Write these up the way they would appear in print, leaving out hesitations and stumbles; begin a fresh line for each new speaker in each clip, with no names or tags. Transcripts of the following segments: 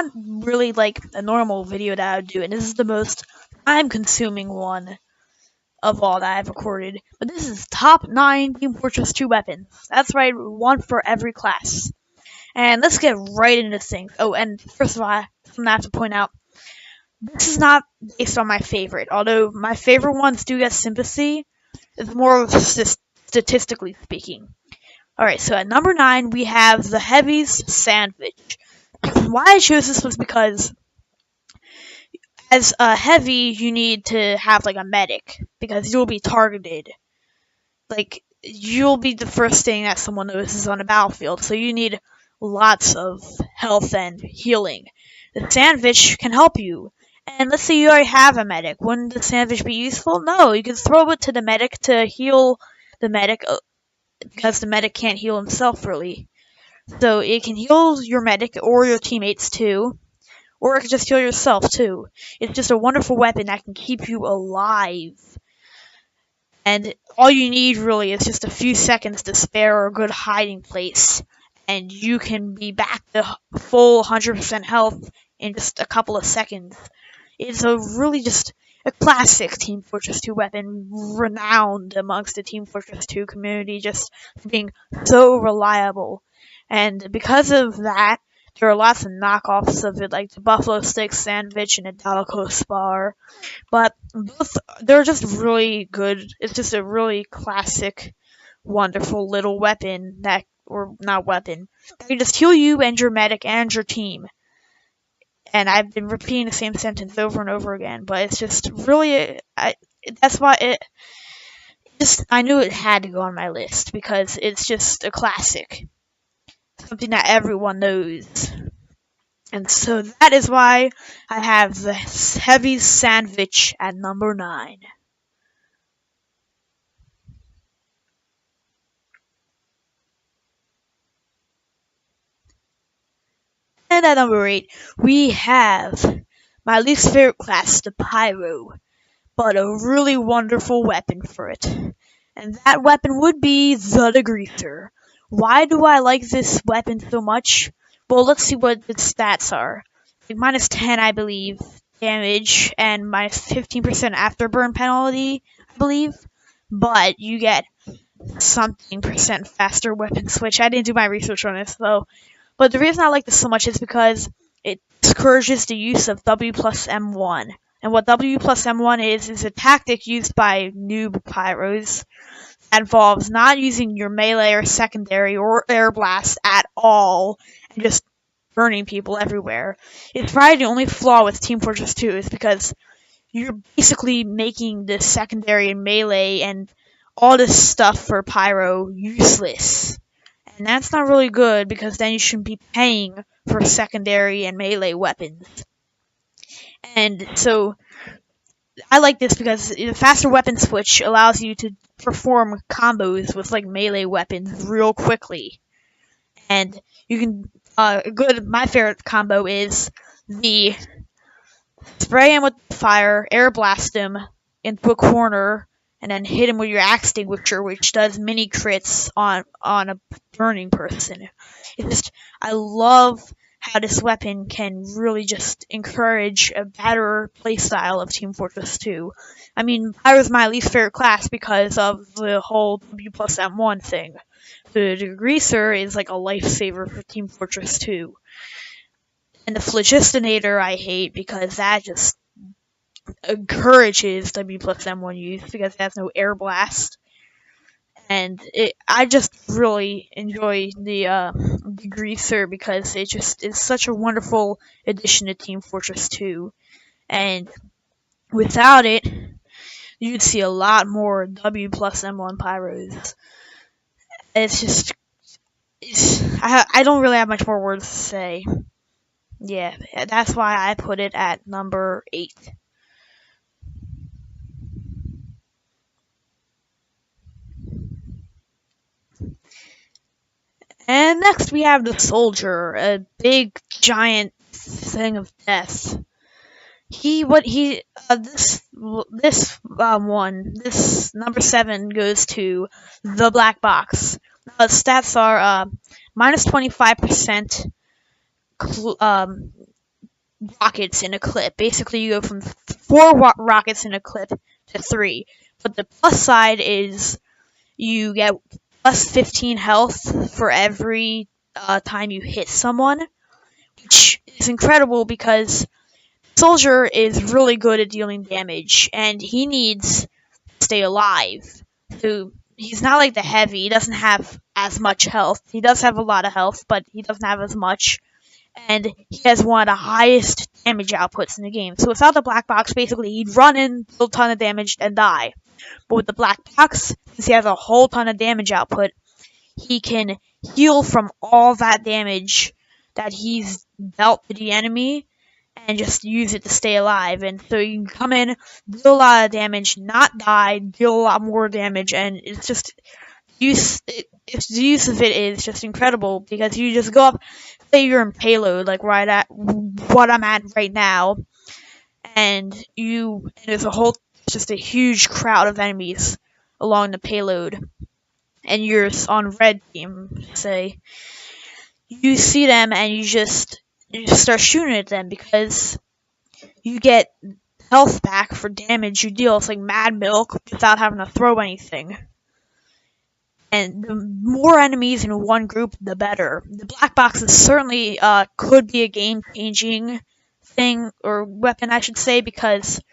not really like a normal video that I would do, and this is the most time-consuming one of all that I've recorded. But this is top 9 Team Fortress 2 weapons. That's right, one for every class. And let's get right into things. Oh, and first of all, I have to point out, this is not based on my favorite. Although my favorite ones do get sympathy, it's more of statistically speaking. Alright, so at number 9, we have the Heavy's Sandwich. Why I chose this was because as a Heavy, you need to have like a medic, because you'll be targeted. Like, you'll be the first thing that someone notices on the battlefield, so you need lots of health and healing. The Sandwich can help you. And let's say you already have a medic. Wouldn't the Sandwich be useful? No, you can throw it to the medic to heal the medic, because the medic can't heal himself, really. So it can heal your medic or your teammates too, or it can just heal yourself too. It's just a wonderful weapon that can keep you alive. And all you need really is just a few seconds to spare or a good hiding place, and you can be back to full 100% health in just a couple of seconds. It's really just a classic Team Fortress 2 weapon, renowned amongst the Team Fortress 2 community just for being so reliable. And because of that, there are lots of knockoffs of it, like the Buffalo Stick Sandwich and the Dalico Spar. But both, they're just really good. It's just a really classic, wonderful little weapon that, or not weapon, that can just heal you and your medic and your team. And I've been repeating the same sentence over and over again, but it's just really, that's why I knew it had to go on my list, because it's just a classic. Something that everyone knows. And so that is why I have the Heavy Sandwich at number 9. And at number 8, we have my least favorite class, the Pyro, but a really wonderful weapon for it. And that weapon would be the Degreaser. Why do I like this weapon so much? Well, let's see what its stats are. Like minus 10, I believe, damage, and minus 15% afterburn penalty, I believe. But you get something percent faster weapon switch. I didn't do my research on this, though. But the reason I like this so much is because it discourages the use of W plus M1. And what W plus M1 is a tactic used by noob pyros that involves not using your melee or secondary or air blast at all, and just burning people everywhere. It's probably the only flaw with Team Fortress 2 is because you're basically making the secondary and melee and all this stuff for pyro useless. And that's not really good, because then you shouldn't be paying for secondary and melee weapons. And so I like this because the faster weapon switch allows you to perform combos with like melee weapons real quickly. And you can my favorite combo is the spray him with fire, air blast him into a corner, and then hit him with your axe extinguisher, which does mini crits on a burning person. I love how this weapon can really just encourage a better playstyle of Team Fortress 2. I mean, Pyro's my least favorite class because of the whole W plus M1 thing. The Degreaser is like a lifesaver for Team Fortress 2. And the Phlogistinator I hate because that just encourages W plus M1 use because it has no air blast. And I just really enjoy the Degreaser because it just is such a wonderful addition to Team Fortress 2. And without it, you'd see a lot more W plus M1 pyros. It's just, I don't really have much more words to say. Yeah, that's why I put it at number 8. And next we have the Soldier, a big giant thing of death. This number 7 goes to the Black Box. Now, the stats are minus 25% rockets in a clip. Basically, you go from 4 rockets in a clip to 3. But the plus side is you get plus 15 health for every time you hit someone, which is incredible because Soldier is really good at dealing damage, and he needs to stay alive. So he's not like the Heavy. He doesn't have as much health. He does have a lot of health, but he doesn't have as much. And he has one of the highest damage outputs in the game. So without the black box, basically, he'd run in, do a ton of damage, and die. But with the black box, since he has a whole ton of damage output, he can heal from all that damage that he's dealt to the enemy and just use it to stay alive. And so you can come in, deal a lot of damage, not die, deal a lot more damage, and it's just the use of it is just incredible because you just go up, say you're in payload, like right at what I'm at right now, and there's just a huge crowd of enemies along the payload, and you're on red team, say. You see them and you just start shooting at them because you get health back for damage you deal. It's like Mad Milk without having to throw anything. And the more enemies in one group, the better. The black boxes certainly could be a game-changing thing, or weapon I should say, because it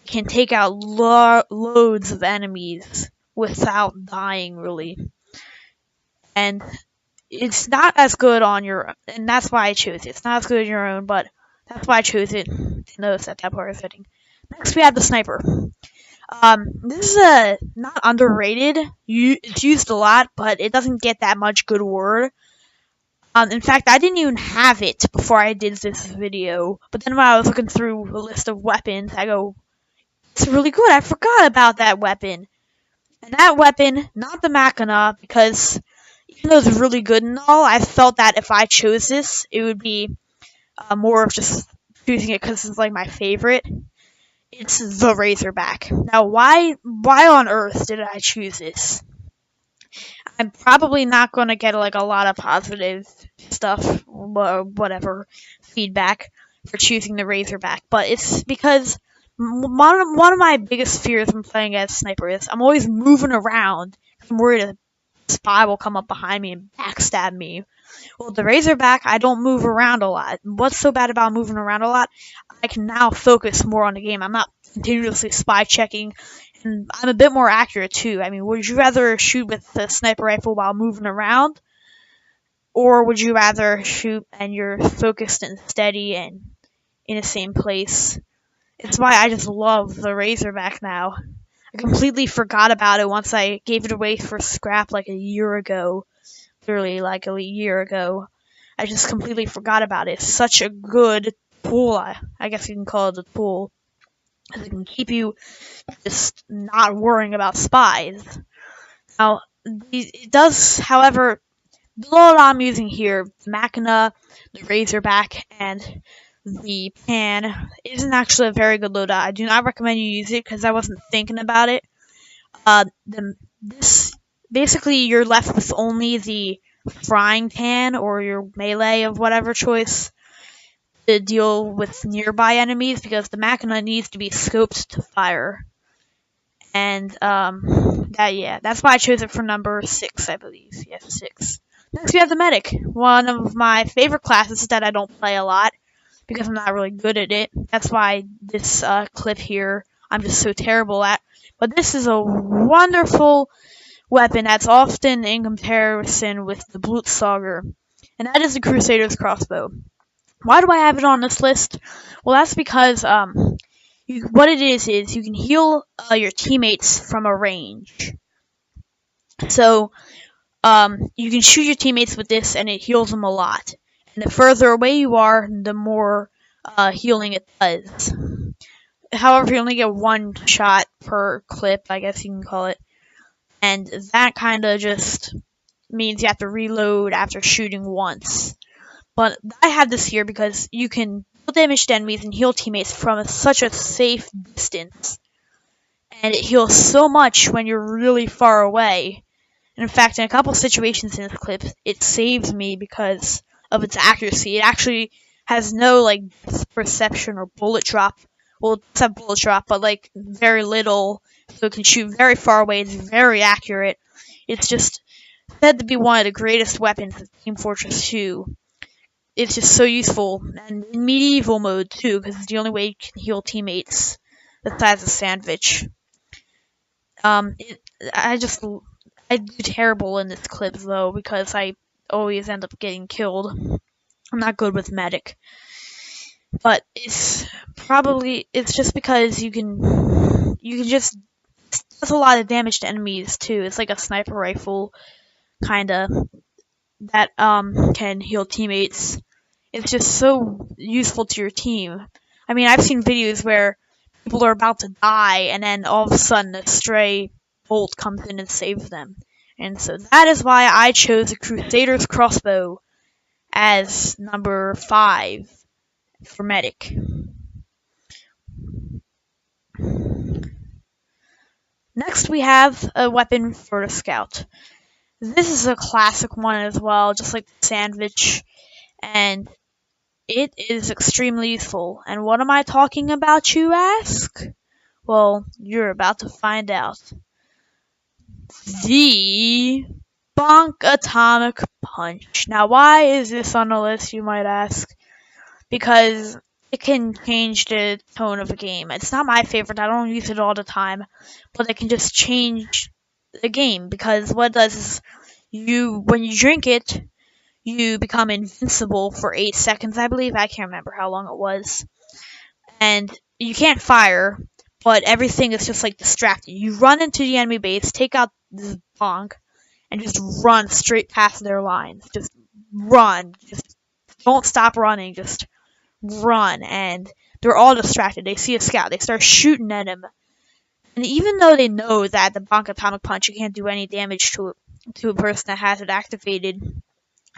can take out loads of enemies without dying, really. And it's not as good on your own, and that's why I chose it. It's not as good on your own, but that's why I chose it. Notice that part of the setting. Next, we have the sniper. This is not underrated. It's used a lot, but it doesn't get that much good word. In fact, I didn't even have it before I did this video. But then when I was looking through the list of weapons, I go, it's really good. I forgot about that weapon. And that weapon, not the Machina, because even though it's really good and all, I felt that if I chose this, it would be more of just choosing it because it's like my favorite. It's the Razorback. Now, why on earth did I choose this? I'm probably not going to get like a lot of positive stuff, or whatever, feedback for choosing the Razorback, but it's because one of my biggest fears when playing as Sniper is I'm always moving around. I'm worried a spy will come up behind me and backstab me. Well, the Razorback, I don't move around a lot. What's so bad about moving around a lot? I can now focus more on the game. I'm not continuously spy checking, and I'm a bit more accurate too. I mean, would you rather shoot with the sniper rifle while moving around, or would you rather shoot and you're focused and steady and in the same place? It's why I just love the Razorback now. I completely forgot about it once I gave it away for scrap like a year ago. Literally like a year ago. I just completely forgot about it. It's such a good tool. I guess you can call it a tool. It can keep you just not worrying about spies. Now, it does, however, the loadout I'm using here, the Machina, the Razorback, and the Pan, isn't actually a very good loadout. I do not recommend you use it because I wasn't thinking about it. Basically, you're left with only the frying pan or your melee of whatever choice to deal with nearby enemies because the Machina needs to be scoped to fire. And that's why I chose it for number 6, I believe. Yes, 6. Next, we have the Medic, one of my favorite classes that I don't play a lot because I'm not really good at it. That's why this clip here I'm just so terrible at. But this is a wonderful weapon that's often in comparison with the Blutsauger, and that is the Crusader's Crossbow. Why do I have it on this list? Well, that's because what it is you can heal your teammates from a range. So you can shoot your teammates with this, and it heals them a lot. And the further away you are, the more healing it does. However, you only get one shot per clip, I guess you can call it. And that kind of just means you have to reload after shooting once. But I have this here because you can deal damage to enemies and heal teammates from such a safe distance. And it heals so much when you're really far away. And in fact, in a couple situations in this clip, it saves me because of its accuracy. It actually has no like perception or bullet drop. Well, it's a bullet drop, but like very little, so it can shoot very far away. It's very accurate. It's just said to be one of the greatest weapons in Team Fortress 2. It's just so useful, and in medieval mode too, because it's the only way you can heal teammates besides a sandwich. I do terrible in this clip though, because I always end up getting killed. I'm not good with medic, but it's just because you can just does a lot of damage to enemies too. It's like a sniper rifle kinda that can heal teammates. It's just so useful to your team. I mean, I've seen videos where people are about to die, and then all of a sudden a stray bolt comes in and saves them. And so that is why I chose the Crusader's Crossbow as number 5 for medic. Next we have a weapon for the scout. This is a classic one as well, just like the sandwich, and it is extremely useful. And what am I talking about, you ask? Well, you're about to find out. The Bonk Atomic Punch. Now, why is this on the list, you might ask? Because it can change the tone of a game. It's not my favorite, I don't use it all the time, but it can just change the game, because what it does is, when you drink it, you become invincible for 8 seconds, I believe. I can't remember how long it was. And you can't fire, but everything is just like distracted. You run into the enemy base, take out this bonk, and just run straight past their lines. Just run. Just don't stop running. Just run. And they're all distracted. They see a scout. They start shooting at him. And even though they know that the Bonk Atomic Punch, you can't do any damage to a person that has it activated,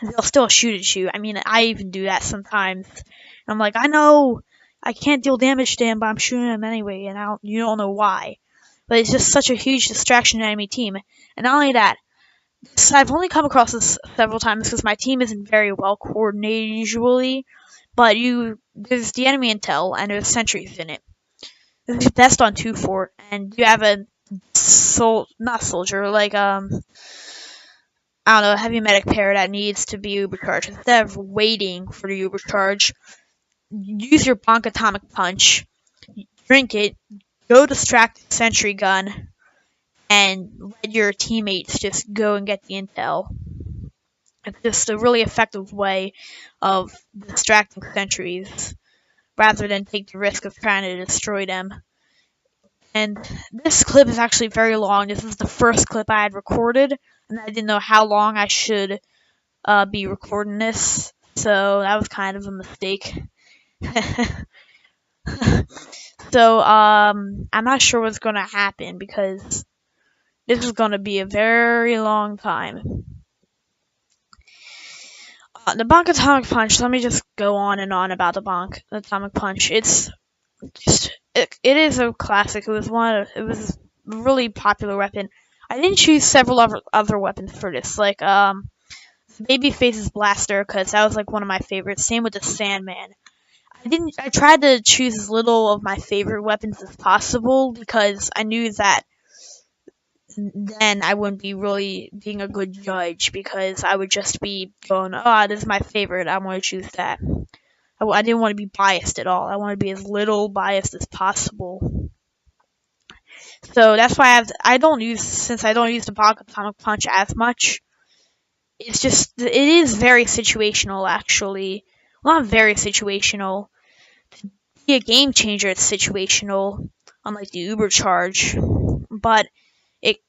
they'll still shoot at you. I mean, I even do that sometimes. And I'm like, I know I can't deal damage to him, but I'm shooting him anyway, and you don't know why. But it's just such a huge distraction to enemy team. And not only that, I've only come across this several times because my team isn't very well coordinated usually, but there's the enemy intel, and there's sentries in it. This is best on 2 fort, and you have a not soldier, like I don't know, a heavy medic pair that needs to be ubercharged. Instead of waiting for the ubercharge, use your Bonk Atomic Punch, drink it, go distract the sentry gun, and let your teammates just go and get the intel. It's just a really effective way of distracting sentries, rather than take the risk of trying to destroy them. And this clip is actually very long. This is the first clip I had recorded, and I didn't know how long I should be recording this, so that was kind of a mistake. So, I'm not sure what's going to happen, because this is going to be a very long time. The Bonk Atomic Punch, let me just go on and on about the Bonk Atomic Punch. It is a classic. It was a really popular weapon. I didn't choose several other weapons for this, like Babyface's Blaster, because that was like one of my favorites. Same with the Sandman. I tried to choose as little of my favorite weapons as possible, because I knew that then I wouldn't be really being a good judge, because I would just be going, oh, this is my favorite, I want to choose that. I didn't want to be biased at all. I want to be as little biased as possible. So that's why since I don't use the Bonk Atomic Punch as much, it is very situational, actually. Well, not very situational. To be a game changer, it's situational, unlike the Uber charge. But it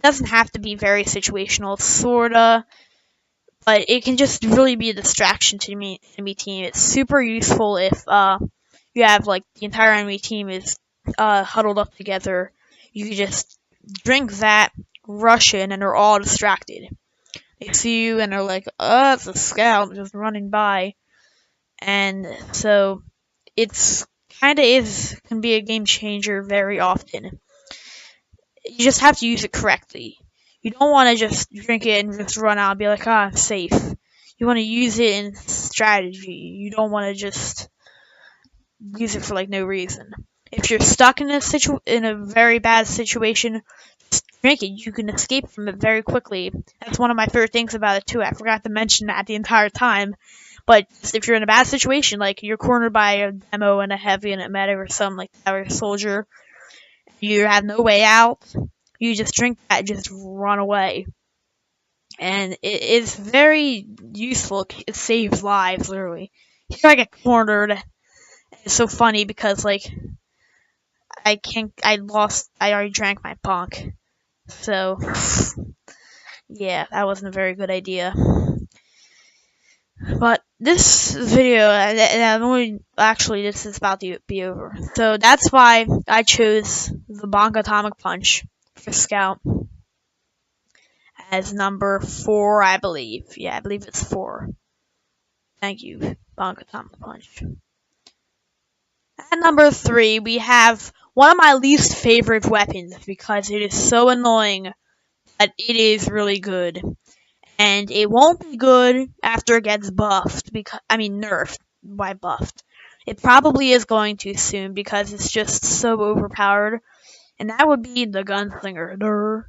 doesn't have to be very situational, sorta. But it can just really be a distraction to the enemy team. It's super useful if you have like the entire enemy team is huddled up together. You can just drink that, rush in, and they're all distracted. They see you and they're like, oh, it's a scout just running by. And so it's can be a game changer very often. You just have to use it correctly. You don't want to just drink it and just run out and be like, I'm safe. You want to use it in strategy. You don't want to just use it for like no reason. If you're stuck in a very bad situation, just drink it. You can escape from it very quickly. That's one of my favorite things about it too. I forgot to mention that the entire time. But if you're in a bad situation, like you're cornered by a demo and a heavy and a medic or something like that, or a soldier, you have no way out, you just drink that and just run away. And it is very useful. It saves lives, literally. Here I get cornered. It's so funny because, like, I already drank my punk. So, yeah, that wasn't a very good idea. But this video, this is about to be over. So that's why I chose the Bonk Atomic Punch for Scout as number 4, I believe. Yeah, I believe it's 4. Thank you, Bonk Atomic Punch. At number 3, we have one of my least favorite weapons because it is so annoying, but it is really good. And it won't be good after it gets buffed, nerfed. Why buffed? It probably is going to soon because it's just so overpowered. And that would be the Gunslinger.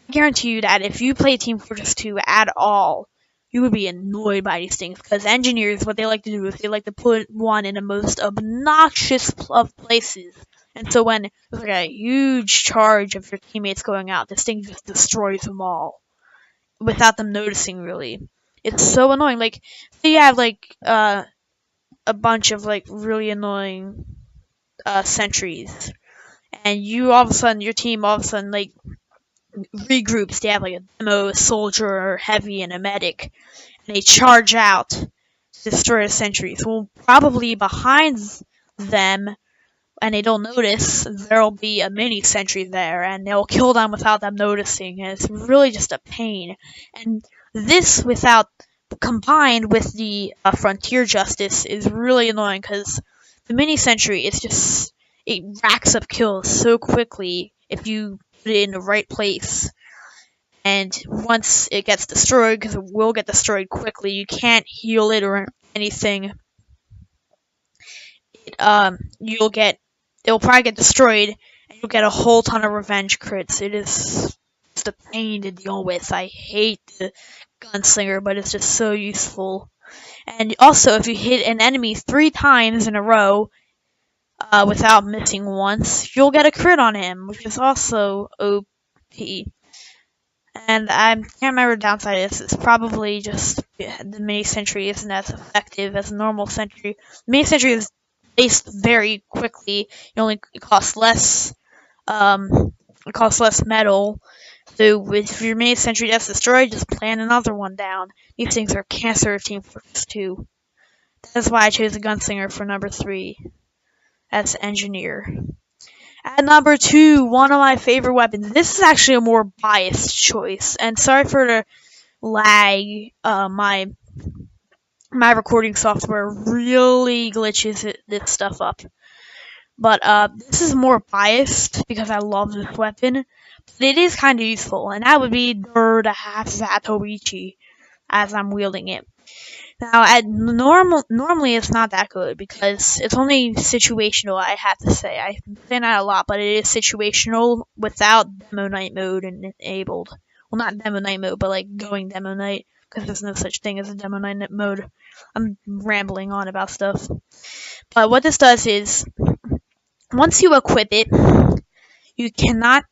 I guarantee you that if you play Team Fortress 2 at all, you would be annoyed by these things. Because engineers, what they like to do is they like to put one in the most obnoxious of places. And so when there's like a huge charge of your teammates going out, this thing just destroys them all. Without them noticing, really. It's so annoying. Like, say you have, like, a bunch of, like, really annoying, sentries. And you, all of a sudden, your team, all of a sudden, like, regroups. They have, like, a demo, a soldier, heavy, and a medic. And they charge out to destroy the sentries. Well, probably behind them, and they don't notice, there'll be a mini sentry there, and they'll kill them without them noticing, and it's really just a pain. And this, combined with the Frontier Justice, is really annoying, because the mini sentry, it racks up kills so quickly if you put it in the right place. And once it gets destroyed, because it will get destroyed quickly, you can't heal it or anything, it'll probably get destroyed, and you'll get a whole ton of revenge crits. It is just a pain to deal with. I hate the Gunslinger, but it's just so useful. And also, if you hit an enemy 3 times in a row, without missing once, you'll get a crit on him, which is also OP. And I can't remember the downside of this. It's probably just the mini sentry isn't as effective as a normal sentry. The mini sentry is based very quickly. It costs less. It costs less metal. So if your mini sentry gets destroyed, just plant another one down. These things are cancer of Team Fortress 2. That's why I chose the Gunslinger for number 3 as engineer. At number 2, one of my favorite weapons. This is actually a more biased choice, and sorry for the lag. My recording software really glitches this stuff up. But this is more biased because I love this weapon. But it is kind of useful, and that would be the half Zatoichi as I'm wielding it. Now, normally it's not that good because it's only situational, I have to say. I've been saying that a lot, but it is situational without Demo Night mode enabled. Well, not Demo Night mode, but like going Demo Night, because there's no such thing as a Demo Night mode. I'm rambling on about stuff. But what this does is, once you equip it, you cannot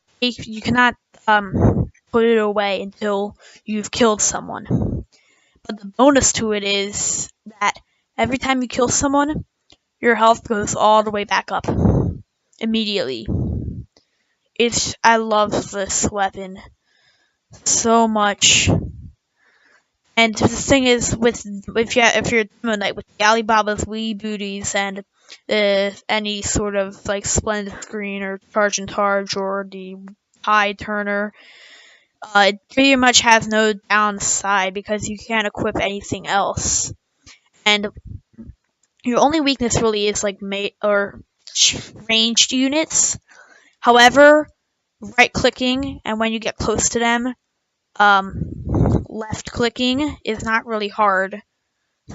put it away until you've killed someone. But the bonus to it is that every time you kill someone, your health goes all the way back up immediately. I love this weapon so much. And the thing is, if you're a Demo Knight with the Alibaba's Wee Booties and any sort of like Splendid Screen or Charge and Targe or the Tide Turner, it pretty much has no downside because you can't equip anything else. And your only weakness really is like ranged units. However, right clicking and when you get close to them, left clicking is not really hard.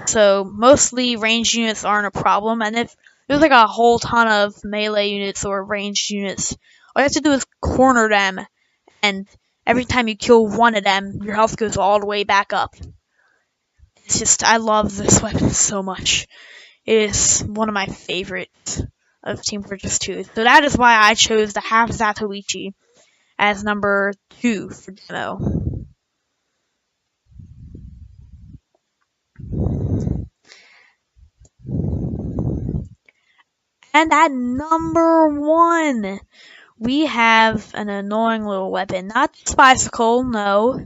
So mostly ranged units aren't a problem, and if there's like a whole ton of melee units or ranged units, all you have to do is corner them, and every time you kill one of them, your health goes all the way back up. It's just, I love this weapon so much. It is one of my favorites of Team Fortress 2. So that is why I chose the half Zatoichi as number 2 for demo. And at number 1, we have an annoying little weapon. Not the Bicycle, no.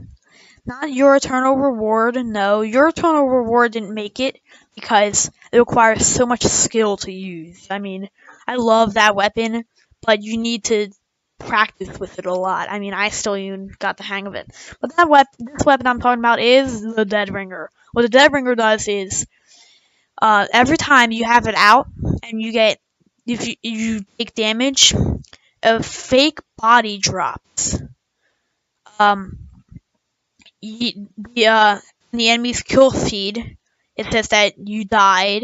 Not Your Eternal Reward, no. Your Eternal Reward didn't make it because it requires so much skill to use. I mean, I love that weapon, but you need to practice with it a lot. I mean, I still even got the hang of it. But this weapon I'm talking about is the Dead Ringer. What the Dead Ringer does is, every time you have it out and if you take damage, a fake body drops. The enemy's kill feed, it says that you died,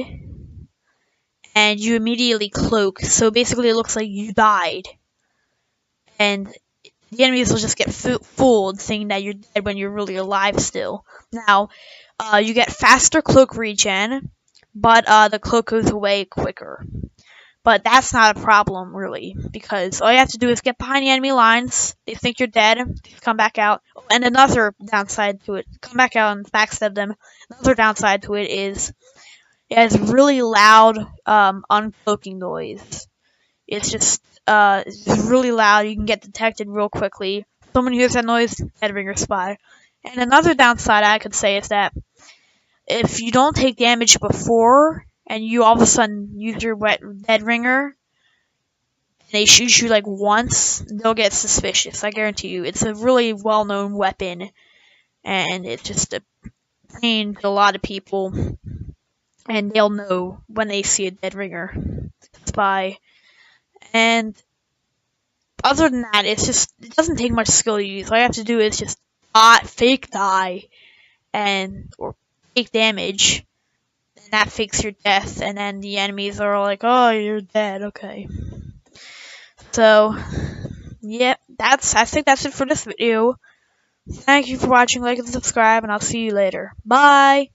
and you immediately cloak. So basically, it looks like you died, and the enemies will just get fooled, thinking that you're dead when you're really alive still. Now, you get faster cloak regen, but the cloak goes away quicker. But that's not a problem, really, because all you have to do is get behind the enemy lines. They think you're dead. Come back out. And another downside to it, come back out and backstab them. Another downside to it is it has really loud uncloaking noise. It's just really loud. You can get detected real quickly. Someone hears that noise, Dead Ringer spy. And another downside I could say is that if you don't take damage before, and you all of a sudden use your Dead Ringer, and they shoot you like once, they'll get suspicious. I guarantee you. It's a really well-known weapon, and it's just a pain to a lot of people, and they'll know when they see a Dead Ringer spy. And other than that, it doesn't take much skill to use. All you have to do is just fake die, or take damage. That fakes your death, and then the enemies are all like, oh, you're dead, okay. So, yep, I think that's it for this video. Thank you for watching, like and subscribe, and I'll see you later. Bye!